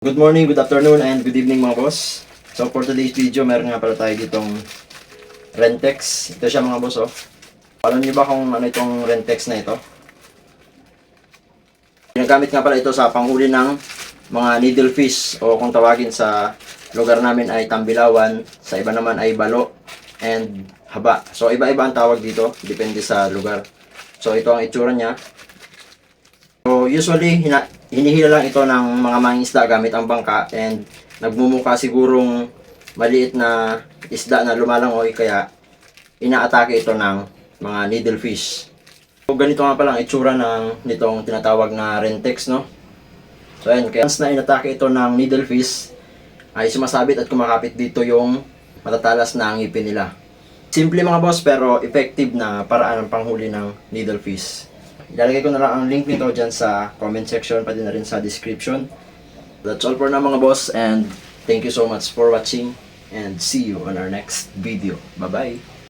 Good morning, good afternoon, and good evening mga boss. So for today's video, meron nga pala tayo ditong Rentex. Ito siya mga boss, oh. Alam niyo ba kung ano itong Rentex na ito? Ginagamit nga pala ito sa panghuli ng mga needlefish o kung tawagin sa lugar namin ay tambilawan, sa iba naman ay balo and haba. So iba-iba ang tawag dito, depende sa lugar. So ito ang itsura niya. So usually hinihila lang ito ng mga mangingisda gamit ang bangka and nagmumukha sigurong maliit na isda na lumalangoy kaya inaatake ito ng mga needlefish. So ganito nga pala ang itsura nitong tinatawag na Rentex, no? So ayan, kaya once na inatake ito ng needlefish ay sumasabit at kumakapit dito yung matatalas na ngipin nila. Simple mga boss pero effective na paraan ng panghuli ng needlefish. Ilalagay ko na lang ang link nito dyan sa comment section, pati na rin sa description. That's all for now mga boss, and thank you so much for watching and see you on our next video. Bye bye!